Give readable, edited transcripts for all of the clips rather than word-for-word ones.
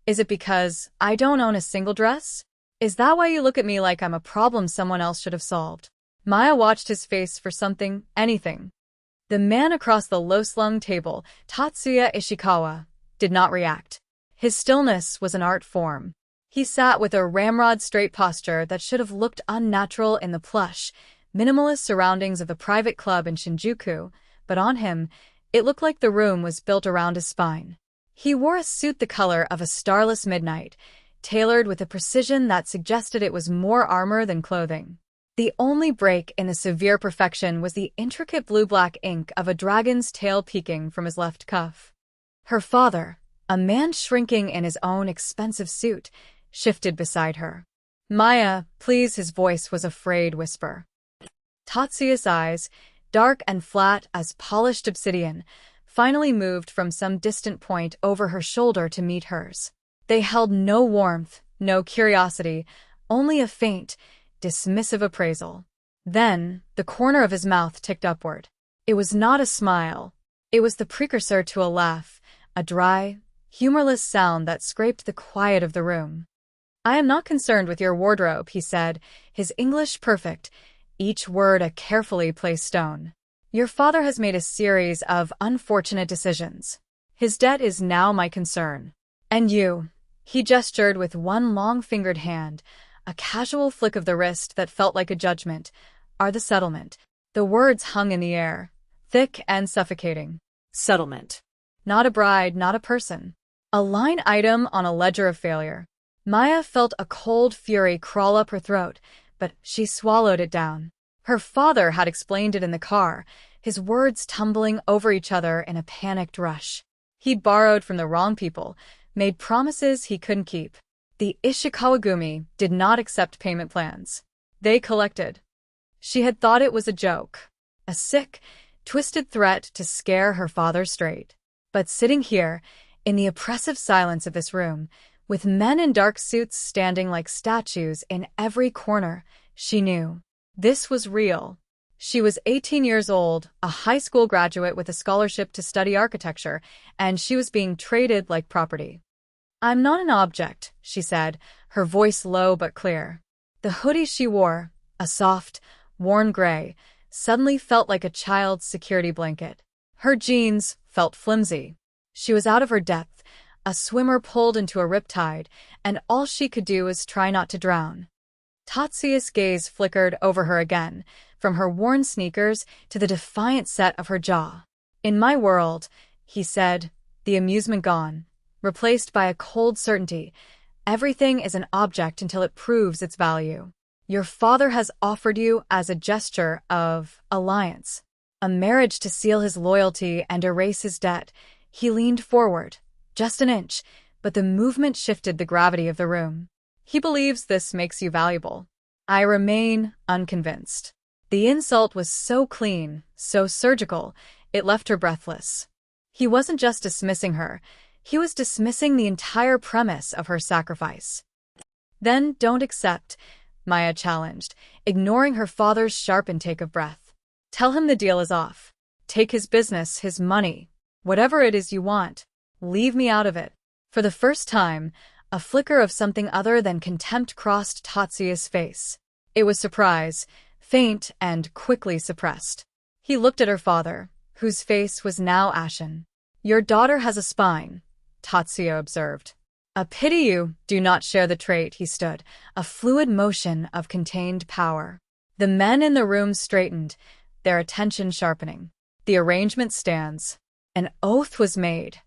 Is it because I don't own a single dress? Is that why you look at me like I'm a problem someone else should have solved? Maya watched his face for something, anything. The man across the low-slung table, Tatsuya Ishikawa, did not react. His stillness was an art form. He sat with a ramrod-straight posture that should have looked unnatural in the plush, minimalist surroundings of the private club in Shinjuku, but on him, it looked like the room was built around his spine. He wore a suit the color of a starless midnight, tailored with a precision that suggested it was more armor than clothing. The only break in the severe perfection was the intricate blue-black ink of a dragon's tail peeking from his left cuff. Her father, a man shrinking in his own expensive suit, shifted beside her. "Maya, please," his voice was a frayed whisper. Tatsuya's eyes, dark and flat as polished obsidian, finally moved from some distant point over her shoulder to meet hers. They held no warmth, no curiosity, only a faint, dismissive appraisal. Then, the corner of his mouth ticked upward. It was not a smile. It was the precursor to a laugh, a dry, humorless sound that scraped the quiet of the room. "I am not concerned with your wardrobe," he said, his English perfect, each word a carefully placed stone. "Your father has made a series of unfortunate decisions. His debt is now my concern. And you," he gestured with one long-fingered hand, a casual flick of the wrist that felt like a judgment, "are the settlement." The words hung in the air, thick and suffocating. Settlement. Not a bride, not a person. A line item on a ledger of failure. Maya felt a cold fury crawl up her throat, but she swallowed it down. Her father had explained it in the car, his words tumbling over each other in a panicked rush. He'd borrowed from the wrong people, made promises he couldn't keep. The Ishikawagumi did not accept payment plans. They collected. She had thought it was a joke, a sick, twisted threat to scare her father straight. But sitting here, in the oppressive silence of this room, with men in dark suits standing like statues in every corner, she knew. This was real. She was 18 years old, a high school graduate with a scholarship to study architecture, and she was being traded like property. "I'm not an object," she said, her voice low but clear. The hoodie she wore, a soft, worn gray, suddenly felt like a child's security blanket. Her jeans felt flimsy. She was out of her depth, a swimmer pulled into a riptide, and all she could do was try not to drown. Tatsuya's gaze flickered over her again, from her worn sneakers to the defiant set of her jaw. "In my world," he said, the amusement gone, replaced by a cold certainty, "everything is an object until it proves its value. Your father has offered you as a gesture of alliance, a marriage to seal his loyalty and erase his debt." He leaned forward, just an inch, but the movement shifted the gravity of the room. "He believes this makes you valuable." I remain unconvinced. The insult was so clean, so surgical, it left her breathless. He wasn't just dismissing her, he was dismissing the entire premise of her sacrifice. "Then don't accept," Maya challenged, ignoring her father's sharp intake of breath. "Tell him the deal is off. Take his business, his money, whatever it is you want. Leave me out of it." For the first time, a flicker of something other than contempt crossed Tatsuya's face. It was surprise, faint and quickly suppressed. He looked at her father, whose face was now ashen. "Your daughter has a spine," Tatsuya observed. "A pity you do not share the trait," he stood, a fluid motion of contained power. The men in the room straightened, their attention sharpening. "The arrangement stands." An oath was made.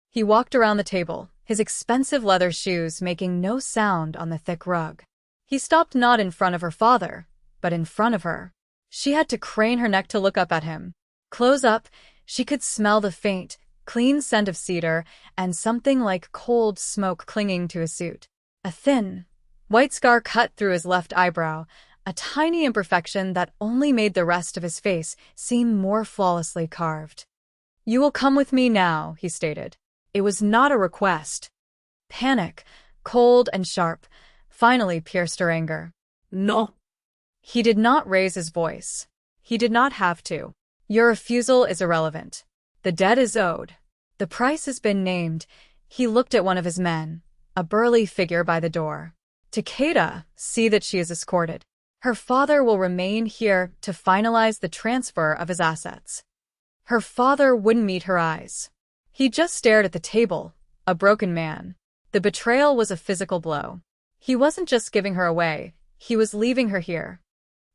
He walked around the table, his expensive leather shoes making no sound on the thick rug. He stopped not in front of her father, but in front of her. She had to crane her neck to look up at him. Close up, she could smell the faint, clean scent of cedar and something like cold smoke clinging to his suit. A thin, white scar cut through his left eyebrow, a tiny imperfection that only made the rest of his face seem more flawlessly carved. "You will come with me now," he stated. It was not a request. Panic, cold and sharp, finally pierced her anger. "No." He did not raise his voice. He did not have to. "Your refusal is irrelevant. The debt is owed. The price has been named." He looked at one of his men, a burly figure by the door. Takeda, see that she is escorted. Her father will remain here to finalize the transfer of his assets. Her father wouldn't meet her eyes. He just stared at the table, a broken man. The betrayal was a physical blow. He wasn't just giving her away, he was leaving her here.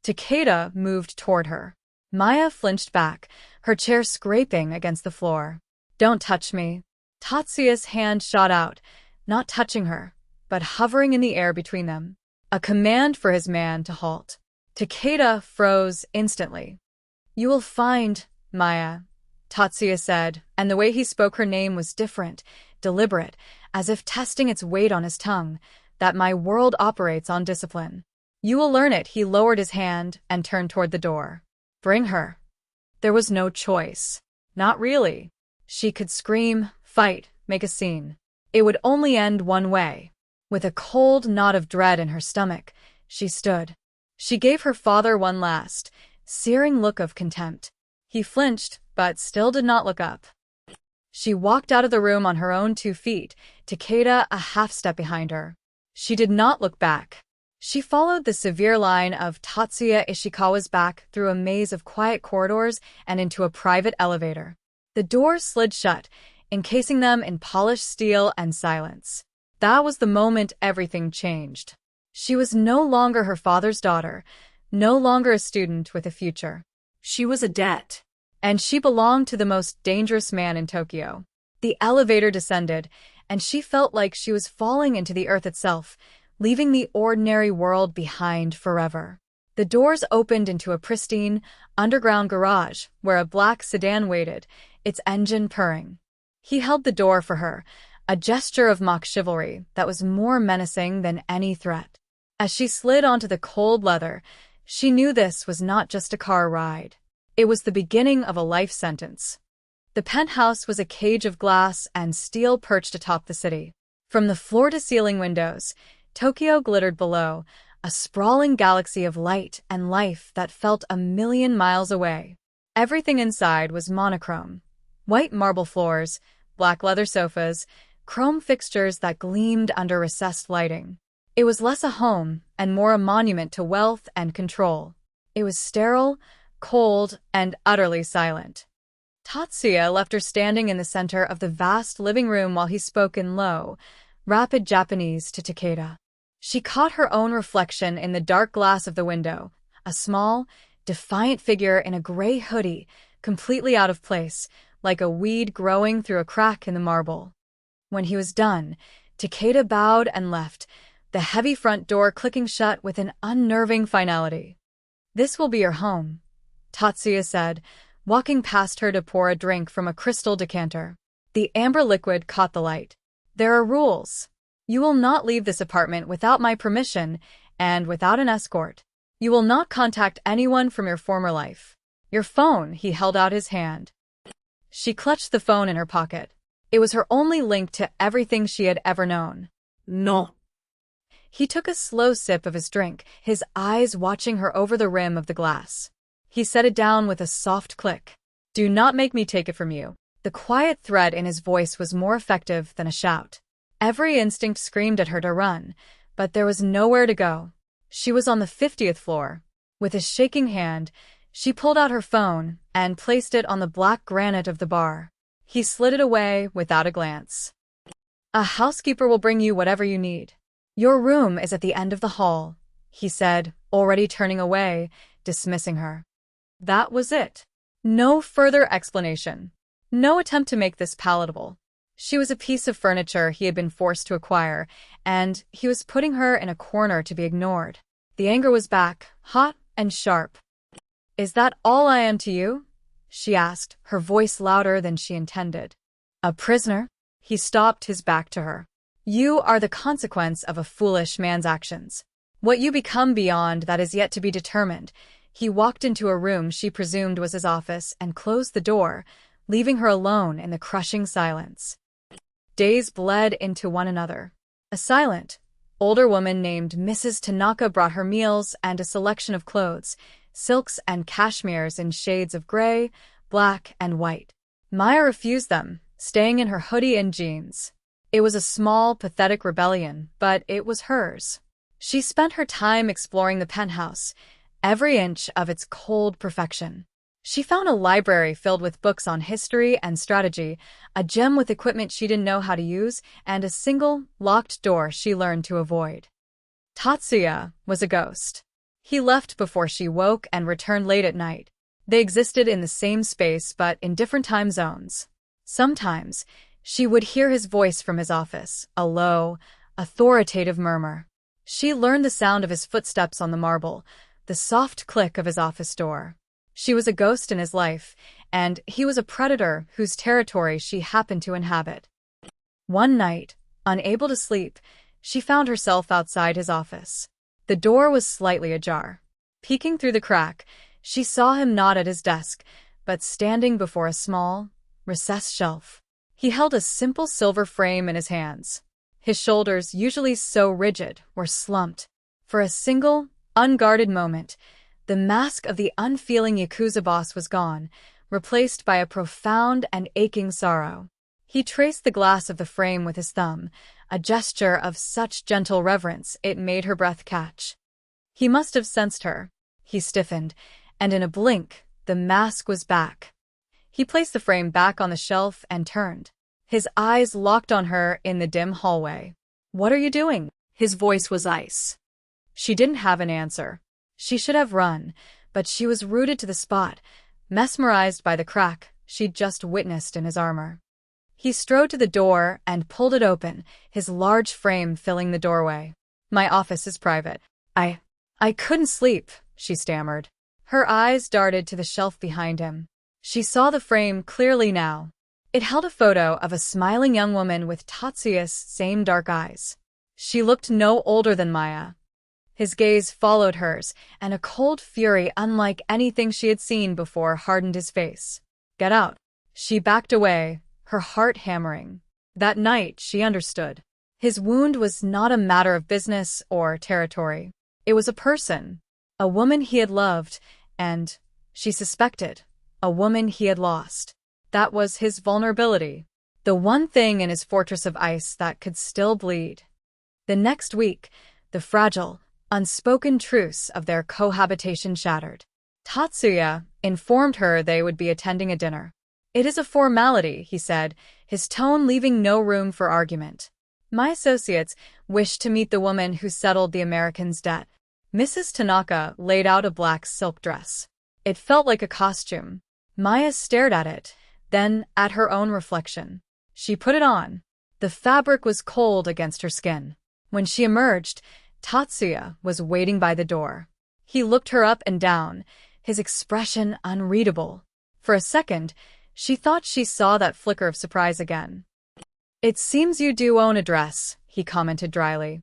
Takeda moved toward her. Maya flinched back, her chair scraping against the floor. Don't touch me. Tatsuya's hand shot out, not touching her, but hovering in the air between them. A command for his man to halt. Takeda froze instantly. You will find, Maya, Tatsuya said, and the way he spoke her name was different, deliberate, as if testing its weight on his tongue, that my world operates on discipline. You will learn it. He lowered his hand and turned toward the door. Bring her. There was no choice. Not really. She could scream, fight, make a scene. It would only end one way. With a cold knot of dread in her stomach, she stood. She gave her father one last, searing look of contempt. He flinched, but still did not look up. She walked out of the room on her own 2 feet, Takeda a half step behind her. She did not look back. She followed the severe line of Tatsuya Ishikawa's back through a maze of quiet corridors and into a private elevator. The door slid shut, encasing them in polished steel and silence. That was the moment everything changed. She was no longer her father's daughter, no longer a student with a future. She was a debt, and she belonged to the most dangerous man in Tokyo. The elevator descended, and she felt like she was falling into the earth itself, leaving the ordinary world behind forever. The doors opened into a pristine, underground garage where a black sedan waited, its engine purring. He held the door for her, a gesture of mock chivalry that was more menacing than any threat. As she slid onto the cold leather, she knew this was not just a car ride. It was the beginning of a life sentence. The penthouse was a cage of glass and steel perched atop the city. From the floor-to-ceiling windows, Tokyo glittered below, a sprawling galaxy of light and life that felt a million miles away. Everything inside was monochrome. White marble floors, black leather sofas, chrome fixtures that gleamed under recessed lighting. It was less a home and more a monument to wealth and control. It was sterile, cold, and utterly silent. Tatsuya left her standing in the center of the vast living room while he spoke in low, rapid Japanese to Takeda. She caught her own reflection in the dark glass of the window, a small, defiant figure in a gray hoodie, completely out of place, like a weed growing through a crack in the marble. When he was done, Takeda bowed and left, the heavy front door clicking shut with an unnerving finality. This will be your home, Tatsuya said, walking past her to pour a drink from a crystal decanter. The amber liquid caught the light. There are rules. You will not leave this apartment without my permission and without an escort. You will not contact anyone from your former life. Your phone, he held out his hand. She clutched the phone in her pocket. It was her only link to everything she had ever known. No. He took a slow sip of his drink, his eyes watching her over the rim of the glass. He set it down with a soft click. Do not make me take it from you. The quiet threat in his voice was more effective than a shout. Every instinct screamed at her to run, but there was nowhere to go. She was on the 50th floor. With a shaking hand, she pulled out her phone and placed it on the black granite of the bar. He slid it away without a glance. A housekeeper will bring you whatever you need. Your room is at the end of the hall, he said, already turning away, dismissing her. That was it. No further explanation. No attempt to make this palatable. She was a piece of furniture he had been forced to acquire, and he was putting her in a corner to be ignored. The anger was back, hot and sharp. Is that all I am to you? She asked, her voice louder than she intended. A prisoner? He stopped, his back to her. You are the consequence of a foolish man's actions. What you become beyond that is yet to be determined. He walked into a room she presumed was his office and closed the door, leaving her alone in the crushing silence. Days bled into one another. A silent, older woman named Mrs. Tanaka brought her meals and a selection of clothes, silks and cashmeres in shades of gray, black, and white. Maya refused them, staying in her hoodie and jeans. It was a small, pathetic rebellion, but it was hers. She spent her time exploring the penthouse, every inch of its cold perfection. She found a library filled with books on history and strategy, a gym with equipment she didn't know how to use, and a single, locked door she learned to avoid. Tatsuya was a ghost. He left before she woke and returned late at night. They existed in the same space but in different time zones. Sometimes, she would hear his voice from his office, a low, authoritative murmur. She learned the sound of his footsteps on the marble, the soft click of his office door. She was a ghost in his life, and he was a predator whose territory she happened to inhabit. One night, unable to sleep, she found herself outside his office. The door was slightly ajar. Peeking through the crack, she saw him not at his desk, but standing before a small, recessed shelf. He held a simple silver frame in his hands. His shoulders, usually so rigid, were slumped. For a single, unguarded moment, the mask of the unfeeling Yakuza boss was gone, replaced by a profound and aching sorrow. He traced the glass of the frame with his thumb, a gesture of such gentle reverence it made her breath catch. He must have sensed her. He stiffened, and in a blink, the mask was back. He placed the frame back on the shelf and turned. His eyes locked on her in the dim hallway. "What are you doing?" His voice was ice. She didn't have an answer. She should have run, but she was rooted to the spot, mesmerized by the crack she'd just witnessed in his armor. He strode to the door and pulled it open, his large frame filling the doorway. "My office is private. I couldn't sleep," she stammered. Her eyes darted to the shelf behind him. She saw the frame clearly now. It held a photo of a smiling young woman with Tatsuya's same dark eyes. She looked no older than Maya. His gaze followed hers, and a cold fury unlike anything she had seen before hardened his face. "Get out." She backed away, her heart hammering. That night, she understood. His wound was not a matter of business or territory. It was a person, a woman he had loved, and, she suspected, a woman he had lost. That was his vulnerability, the one thing in his fortress of ice that could still bleed. The next week, the fragile, unspoken truce of their cohabitation shattered. Tatsuya informed her they would be attending a dinner. "It is a formality," he said, his tone leaving no room for argument. "My associates wish to meet the woman who settled the American's debt." Mrs. Tanaka laid out a black silk dress. It felt like a costume. Maya stared at it, then at her own reflection. She put it on. The fabric was cold against her skin. When she emerged, Tatsuya was waiting by the door. He looked her up and down, his expression unreadable. For a second, she thought she saw that flicker of surprise again. "It seems you do own a dress," he commented dryly.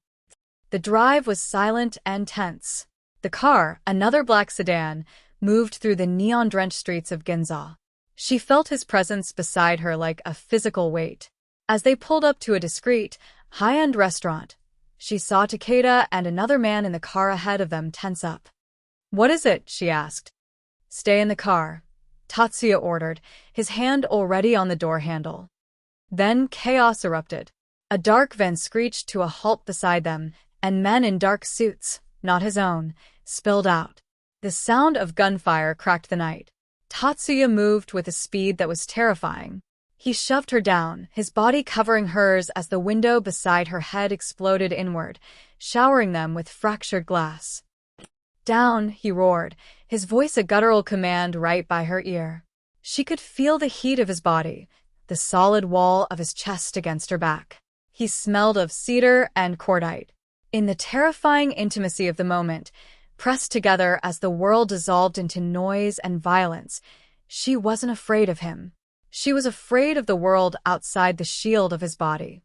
The drive was silent and tense. The car, another black sedan, moved through the neon-drenched streets of Ginza. She felt his presence beside her like a physical weight. As they pulled up to a discreet, high-end restaurant, she saw Takeda and another man in the car ahead of them tense up. "What is it?" she asked. "Stay in the car," Tatsuya ordered, his hand already on the door handle. Then chaos erupted. A dark van screeched to a halt beside them, and men in dark suits, not his own, spilled out. The sound of gunfire cracked the night. Tatsuya moved with a speed that was terrifying. He shoved her down, his body covering hers as the window beside her head exploded inward, showering them with fractured glass. "Down," he roared, his voice a guttural command right by her ear. She could feel the heat of his body, the solid wall of his chest against her back. He smelled of cedar and cordite. In the terrifying intimacy of the moment, pressed together as the world dissolved into noise and violence, she wasn't afraid of him. She was afraid of the world outside the shield of his body.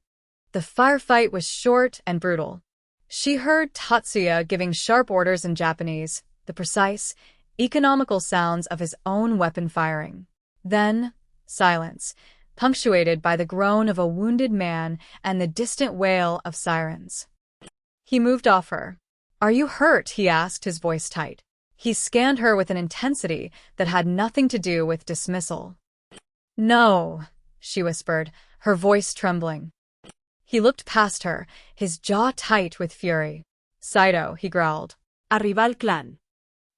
The firefight was short and brutal. She heard Tatsuya giving sharp orders in Japanese, the precise, economical sounds of his own weapon firing. Then, silence, punctuated by the groan of a wounded man and the distant wail of sirens. He moved off her. "Are you hurt?" he asked, his voice tight. He scanned her with an intensity that had nothing to do with dismissal. "No," she whispered, her voice trembling. He looked past her, his jaw tight with fury. "Saito," he growled. Arriba al clan.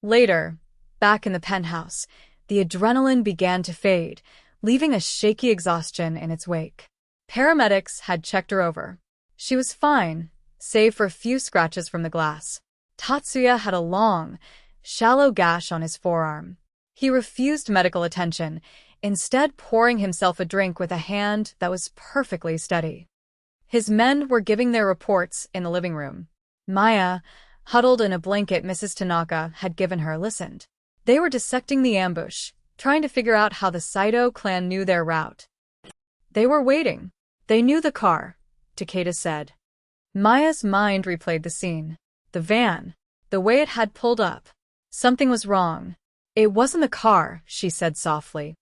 Later, back in the penthouse, the adrenaline began to fade, leaving a shaky exhaustion in its wake. Paramedics had checked her over. She was fine, save for a few scratches from the glass. Tatsuya had a long, shallow gash on his forearm. He refused medical attention, instead pouring himself a drink with a hand that was perfectly steady. His men were giving their reports in the living room. Maya, huddled in a blanket Mrs. Tanaka had given her, listened. They were dissecting the ambush, trying to figure out how the Saito clan knew their route. They were waiting. They knew the car, Takeda said. Maya's mind replayed the scene. The van, the way it had pulled up. Something was wrong. It wasn't the car, she said softly.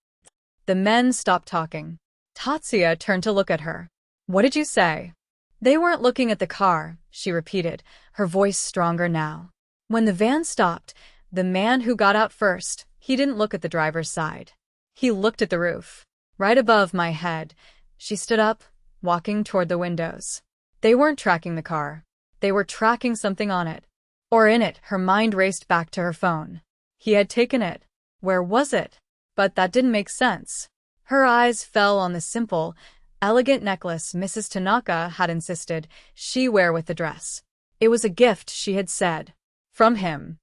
The men stopped talking. Tatsuya turned to look at her. What did you say? They weren't looking at the car, she repeated, her voice stronger now. When the van stopped, the man who got out first, he didn't look at the driver's side. He looked at the roof. Right above my head. She stood up, walking toward the windows. They weren't tracking the car. They were tracking something on it. Or in it. Her mind raced back to her phone. He had taken it. Where was it? But that didn't make sense. Her eyes fell on the simple, elegant necklace Mrs. Tanaka had insisted she wear with the dress. It was a gift, she had said. From him.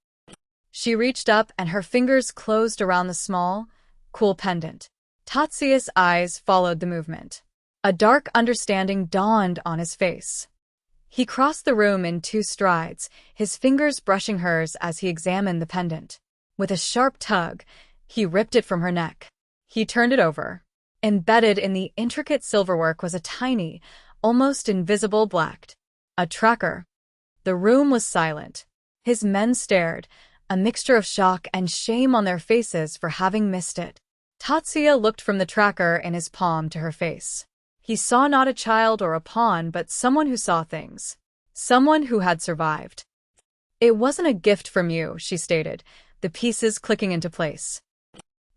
She reached up and her fingers closed around the small, cool pendant. Tatsuya's eyes followed the movement. A dark understanding dawned on his face. He crossed the room in 2 strides, his fingers brushing hers as he examined the pendant. With a sharp tug, he ripped it from her neck. He turned it over. Embedded in the intricate silverwork was a tiny, almost invisible a tracker. The room was silent. His men stared, a mixture of shock and shame on their faces for having missed it. Tatsuya looked from the tracker in his palm to her face. He saw not a child or a pawn, but someone who saw things. Someone who had survived. It wasn't a gift from you, she stated, the pieces clicking into place.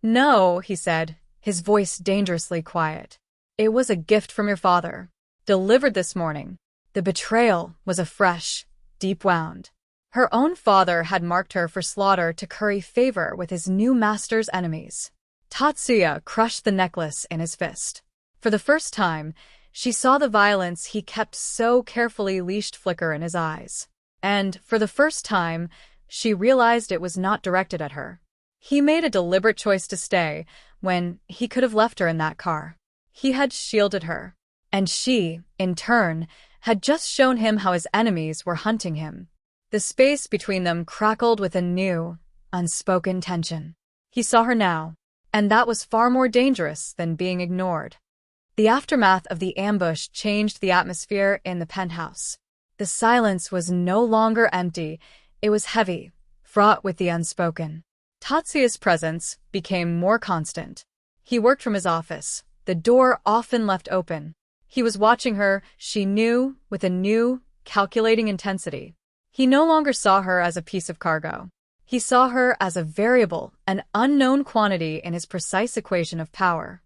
No, he said, his voice dangerously quiet. It was a gift from your father. Delivered this morning. The betrayal was a fresh, deep wound. Her own father had marked her for slaughter to curry favor with his new master's enemies. Tatsuya crushed the necklace in his fist. For the first time, she saw the violence he kept so carefully leashed flicker in his eyes. And, for the first time, she realized it was not directed at her. He made a deliberate choice to stay, when he could have left her in that car. He had shielded her. And she, in turn, had just shown him how his enemies were hunting him. The space between them crackled with a new, unspoken tension. He saw her now, and that was far more dangerous than being ignored. The aftermath of the ambush changed the atmosphere in the penthouse. The silence was no longer empty, it was heavy, fraught with the unspoken. Tatsuya's presence became more constant. He worked from his office, the door often left open. He was watching her, she knew, with a new, calculating intensity. He no longer saw her as a piece of cargo. He saw her as a variable, an unknown quantity in his precise equation of power.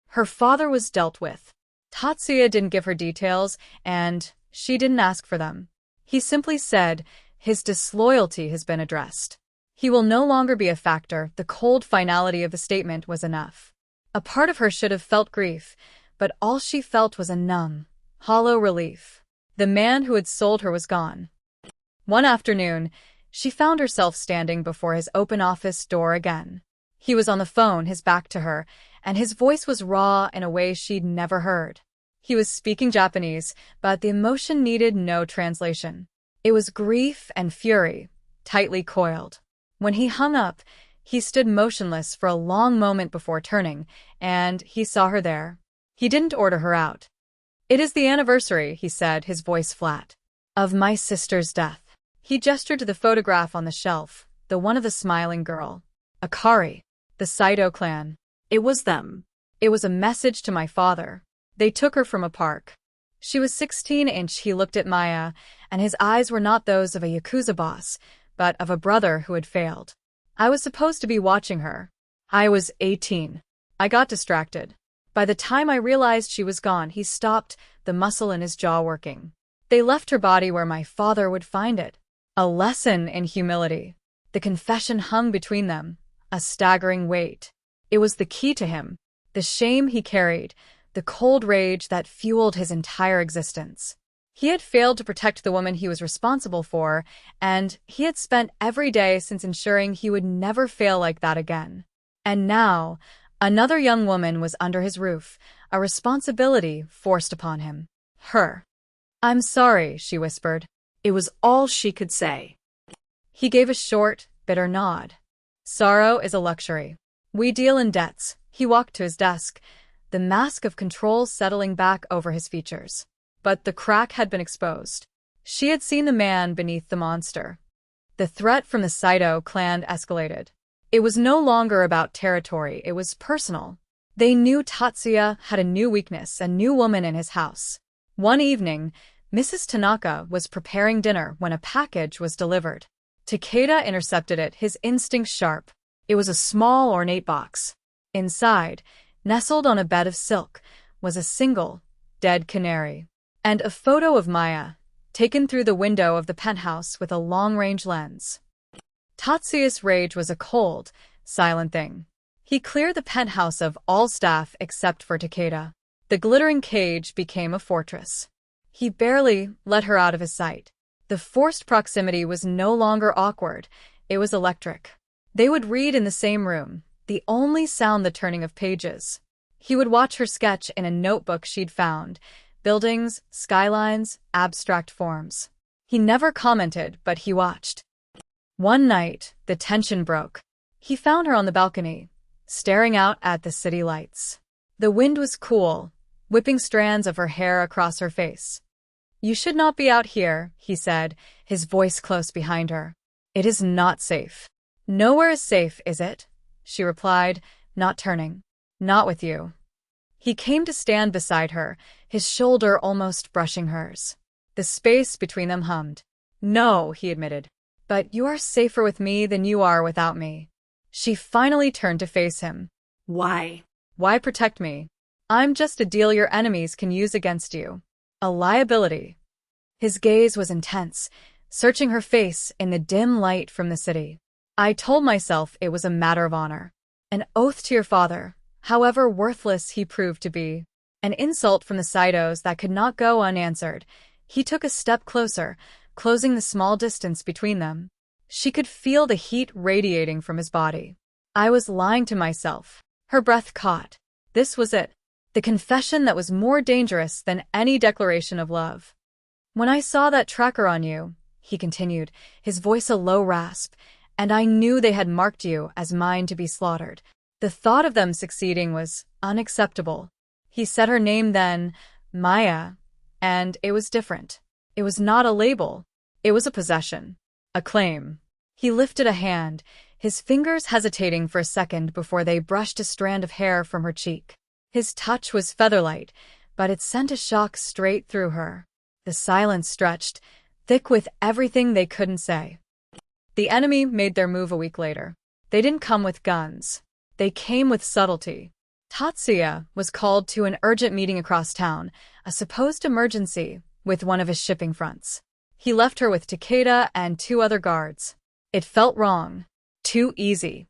Her father was dealt with. Tatsuya didn't give her details, and she didn't ask for them. He simply said, his disloyalty has been addressed. He will no longer be a factor. The cold finality of the statement was enough. A part of her should have felt grief, but all she felt was a numb, hollow relief. The man who had sold her was gone. One afternoon, she found herself standing before his open office door again. He was on the phone, his back to her, and his voice was raw in a way she'd never heard. He was speaking Japanese, but the emotion needed no translation. It was grief and fury, tightly coiled. When he hung up, he stood motionless for a long moment before turning, and he saw her there. He didn't order her out. "It is the anniversary," he said, his voice flat, "of my sister's death." He gestured to the photograph on the shelf, the one of the smiling girl. Akari. The Saito clan. It was them. It was a message to my father. They took her from a park. She was 16 inch. He looked at Maya, and his eyes were not those of a Yakuza boss, but of a brother who had failed. I was supposed to be watching her. I was 18. I got distracted. By the time I realized she was gone, he stopped, the muscle in his jaw working. They left her body where my father would find it. A lesson in humility. The confession hung between them, a staggering weight. It was the key to him, the shame he carried, the cold rage that fueled his entire existence. He had failed to protect the woman he was responsible for, and he had spent every day since ensuring he would never fail like that again. And now, another young woman was under his roof, a responsibility forced upon him. Her. "I'm sorry," she whispered. It was all she could say. He gave a short, bitter nod. "Sorrow is a luxury. We deal in debts." He walked to his desk, the mask of control settling back over his features. But the crack had been exposed. She had seen the man beneath the monster. The threat from the Saito clan escalated. It was no longer about territory, it was personal. They knew Tatsuya had a new weakness, a new woman in his house. One evening, Mrs. Tanaka was preparing dinner when a package was delivered. Takeda intercepted it, his instincts sharp. It was a small, ornate box. Inside, nestled on a bed of silk, was a single, dead canary. And a photo of Maya, taken through the window of the penthouse with a long-range lens. Tatsuya's rage was a cold, silent thing. He cleared the penthouse of all staff except for Takeda. The glittering cage became a fortress. He barely let her out of his sight. The forced proximity was no longer awkward, it was electric. They would read in the same room, the only sound the turning of pages. He would watch her sketch in a notebook she'd found, buildings, skylines, abstract forms. He never commented, but he watched. One night, the tension broke. He found her on the balcony, staring out at the city lights. The wind was cool, whipping strands of her hair across her face. "You should not be out here," he said, his voice close behind her. "It is not safe." "Nowhere is safe, is it?" she replied, not turning. "Not with you." He came to stand beside her, his shoulder almost brushing hers. The space between them hummed. "No," he admitted. "But you are safer with me than you are without me." She finally turned to face him. Why? "Why protect me? I'm just a deal your enemies can use against you. A liability." His gaze was intense, searching her face in the dim light from the city. "I told myself it was a matter of honor. An oath to your father, however worthless he proved to be. An insult from the Saitos that could not go unanswered." He took a step closer, closing the small distance between them. She could feel the heat radiating from his body. "I was lying to myself." Her breath caught. This was it. The confession that was more dangerous than any declaration of love. "When I saw that tracker on you," he continued, his voice a low rasp, "and I knew they had marked you as mine to be slaughtered. The thought of them succeeding was unacceptable." He said her name then, Maya, and it was different. It was not a label. It was a possession. A claim. He lifted a hand, his fingers hesitating for a second before they brushed a strand of hair from her cheek. His touch was featherlight, but it sent a shock straight through her. The silence stretched, thick with everything they couldn't say. The enemy made their move a week later. They didn't come with guns. They came with subtlety. Tatsuya was called to an urgent meeting across town, a supposed emergency, with one of his shipping fronts. He left her with Takeda and 2 other guards. It felt wrong. Too easy.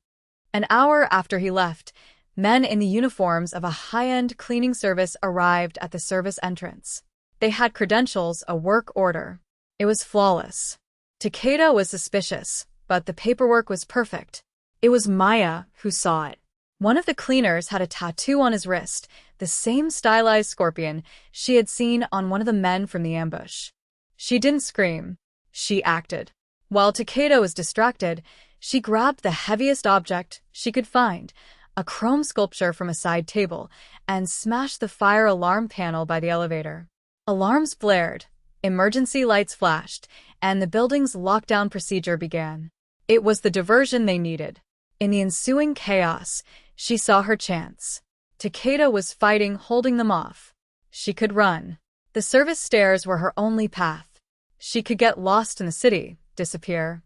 An hour after he left, men in the uniforms of a high-end cleaning service arrived at the service entrance. They had credentials, a work order. It was flawless. Takeda was suspicious, but the paperwork was perfect. It was Maya who saw it. One of the cleaners had a tattoo on his wrist, the same stylized scorpion she had seen on one of the men from the ambush. She didn't scream. She acted. While Takeda was distracted, she grabbed the heaviest object she could find, a chrome sculpture from a side table, and smashed the fire alarm panel by the elevator. Alarms blared, emergency lights flashed, and the building's lockdown procedure began. It was the diversion they needed. In the ensuing chaos, she saw her chance. Takeda was fighting, holding them off. She could run. The service stairs were her only path. She could get lost in the city, disappear.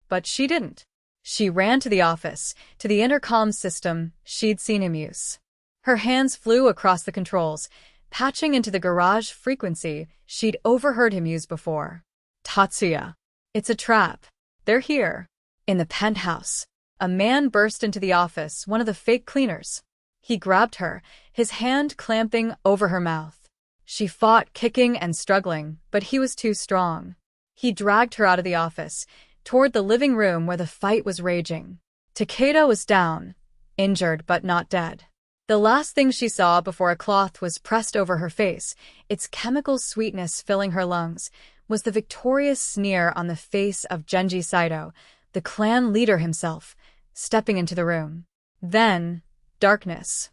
But she didn't. She ran to the office, to the intercom system she'd seen him use. Her hands flew across the controls, patching into the garage frequency she'd overheard him use before. Tatsuya. It's a trap. They're here. In the penthouse, a man burst into the office, one of the fake cleaners. He grabbed her, his hand clamping over her mouth. She fought, kicking and struggling, but he was too strong. He dragged her out of the office, toward the living room where the fight was raging. Takeda was down, injured but not dead. The last thing she saw before a cloth was pressed over her face, its chemical sweetness filling her lungs, was the victorious sneer on the face of Genji Saito, the clan leader himself, stepping into the room. Then, darkness.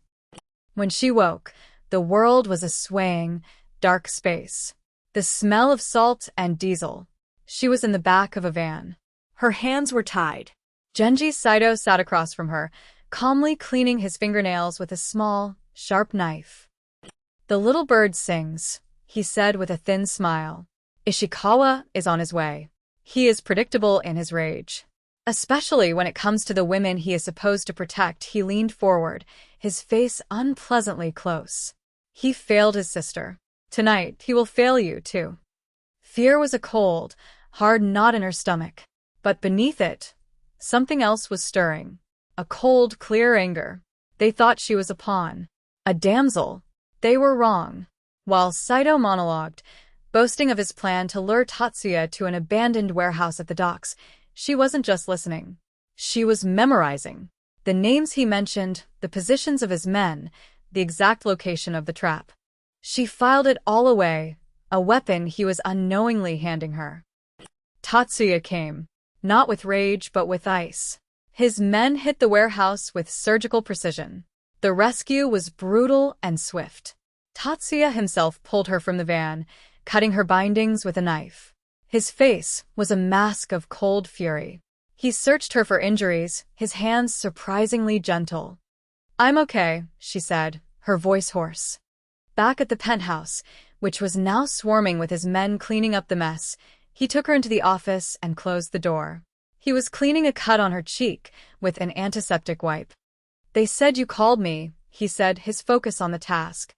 When she woke, the world was a swaying, dark space. The smell of salt and diesel. She was in the back of a van. Her hands were tied. Genji Saito sat across from her, calmly cleaning his fingernails with a small, sharp knife. "The little bird sings," he said with a thin smile. "Ishikawa is on his way. He is predictable in his rage. Especially when it comes to the women he is supposed to protect." He leaned forward, his face unpleasantly close. "He failed his sister. Tonight, he will fail you, too." Fear was a cold, hard knot in her stomach. But beneath it, something else was stirring. A cold, clear anger. They thought she was a pawn. A damsel. They were wrong. While Saito monologued, boasting of his plan to lure Tatsuya to an abandoned warehouse at the docks, she wasn't just listening. She was memorizing. The names he mentioned, the positions of his men, the exact location of the trap. She filed it all away, a weapon he was unknowingly handing her. Tatsuya came, not with rage but with ice. His men hit the warehouse with surgical precision. The rescue was brutal and swift. Tatsuya himself pulled her from the van, cutting her bindings with a knife. His face was a mask of cold fury. He searched her for injuries, his hands surprisingly gentle. "I'm okay," she said, her voice hoarse. Back at the penthouse, which was now swarming with his men cleaning up the mess, he took her into the office and closed the door. He was cleaning a cut on her cheek with an antiseptic wipe. "They said you called me," he said, his focus on the task.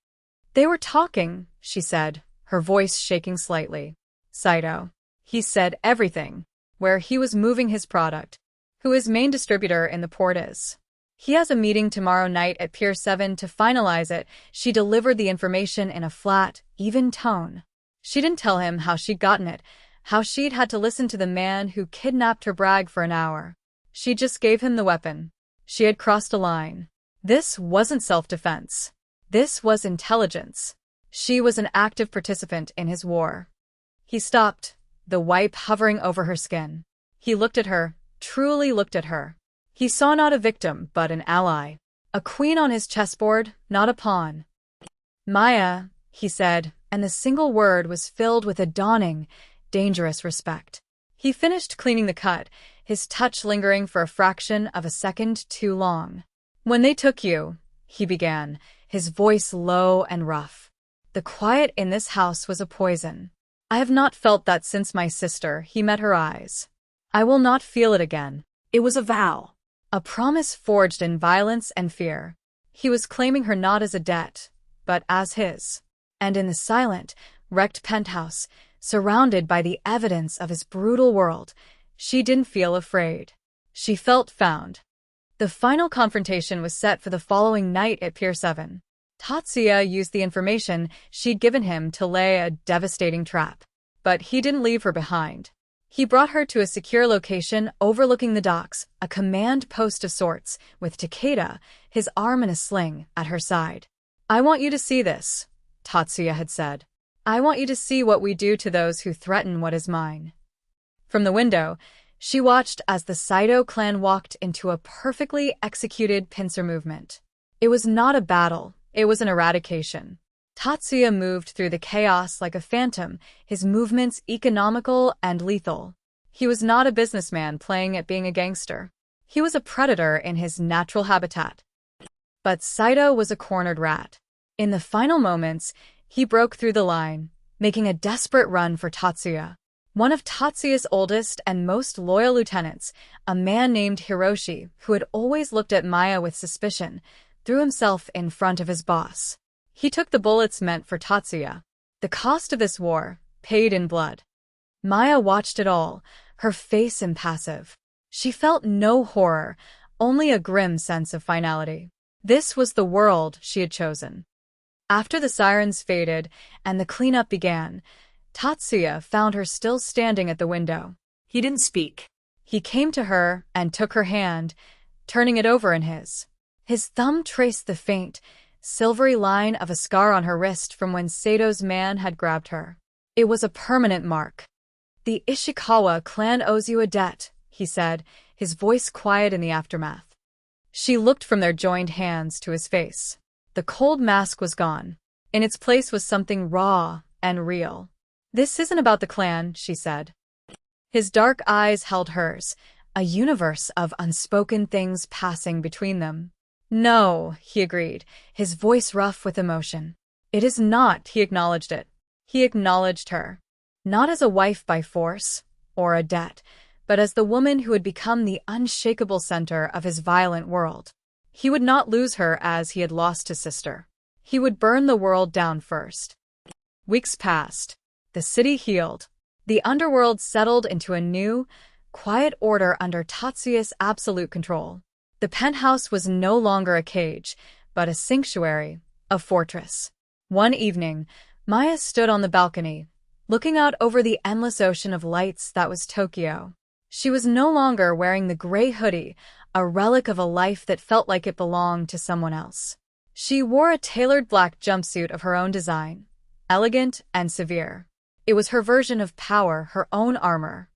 "They were talking," she said, her voice shaking slightly. "Saito." He said everything, where he was moving his product, who his main distributor in the port is. "He has a meeting tomorrow night at Pier 7 to finalize it." She delivered the information in a flat, even tone. She didn't tell him how she'd gotten it, how she'd had to listen to the man who kidnapped her brag for an hour. She just gave him the weapon. She had crossed a line. This wasn't self-defense. This was intelligence. She was an active participant in his war. He stopped, the wipe hovering over her skin. He looked at her, truly looked at her. He saw not a victim, but an ally. A queen on his chessboard, not a pawn. "Maya," he said, and the single word was filled with a dawning, dangerous respect. He finished cleaning the cut, his touch lingering for a fraction of a second too long. "When they took you," he began, his voice low and rough. "The quiet in this house was a poison. I have not felt that since my sister." He met her eyes. "I will not feel it again." It was a vow. A promise forged in violence and fear. He was claiming her not as a debt, but as his. And in the silent, wrecked penthouse, surrounded by the evidence of his brutal world, she didn't feel afraid. She felt found. The final confrontation was set for the following night at Pier 7. Tatsuya used the information she'd given him to lay a devastating trap. But he didn't leave her behind. He brought her to a secure location overlooking the docks, a command post of sorts, with Takeda, his arm in a sling, at her side. "I want you to see this," Tatsuya had said. "I want you to see what we do to those who threaten what is mine." From the window, she watched as the Saito clan walked into a perfectly executed pincer movement. It was not a battle, it was an eradication. Tatsuya moved through the chaos like a phantom, his movements economical and lethal. He was not a businessman playing at being a gangster. He was a predator in his natural habitat. But Saito was a cornered rat. In the final moments, he broke through the line, making a desperate run for Tatsuya. One of Tatsuya's oldest and most loyal lieutenants, a man named Hiroshi, who had always looked at Maya with suspicion, threw himself in front of his boss. He took the bullets meant for Tatsuya. The cost of this war, paid in blood. Maya watched it all, her face impassive. She felt no horror, only a grim sense of finality. This was the world she had chosen. After the sirens faded and the cleanup began, Tatsuya found her still standing at the window. He didn't speak. He came to her and took her hand, turning it over in his. His thumb traced the faint, silvery line of a scar on her wrist from when Sato's man had grabbed her. It was a permanent mark. "The Ishikawa clan owes you a debt," he said, his voice quiet in the aftermath. She looked from their joined hands to his face. The cold mask was gone. In its place was something raw and real. "This isn't about the clan," she said. His dark eyes held hers, a universe of unspoken things passing between them. "No," he agreed, his voice rough with emotion. "It is not," he acknowledged it. He acknowledged her. Not as a wife by force, or a debt, but as the woman who had become the unshakable center of his violent world. He would not lose her as he had lost his sister. He would burn the world down first. Weeks passed. The city healed. The underworld settled into a new, quiet order under Tatsuya's absolute control. The penthouse was no longer a cage, but a sanctuary, a fortress. One evening, Maya stood on the balcony, looking out over the endless ocean of lights that was Tokyo. She was no longer wearing the gray hoodie, a relic of a life that felt like it belonged to someone else. She wore a tailored black jumpsuit of her own design, elegant and severe. It was her version of power, her own armor.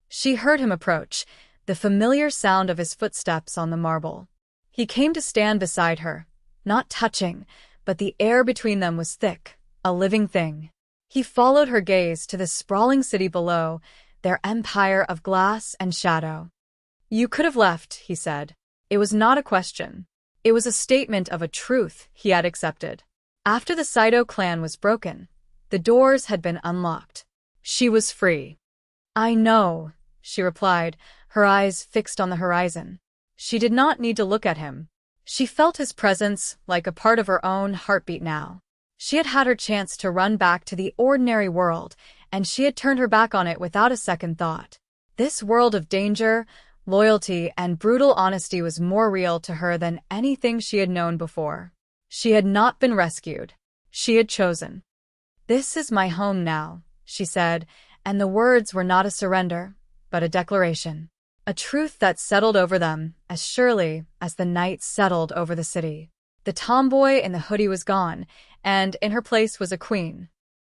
She heard him approach, the familiar sound of his footsteps on the marble. He came to stand beside her, not touching, but the air between them was thick, a living thing. He followed her gaze to the sprawling city below, their empire of glass and shadow. "You could have left," he said. It was not a question. It was a statement of a truth he had accepted. After the Saito clan was broken, the doors had been unlocked. She was free. "I know," she replied, her eyes fixed on the horizon. She did not need to look at him. She felt his presence like a part of her own heartbeat now. She had had her chance to run back to the ordinary world, and she had turned her back on it without a second thought. This world of danger, loyalty, and brutal honesty was more real to her than anything she had known before. She had not been rescued. She had chosen. "This is my home now," she said, and the words were not a surrender, but a declaration. A truth that settled over them as surely as the night settled over the city. The tomboy in the hoodie was gone, and in her place was a queen,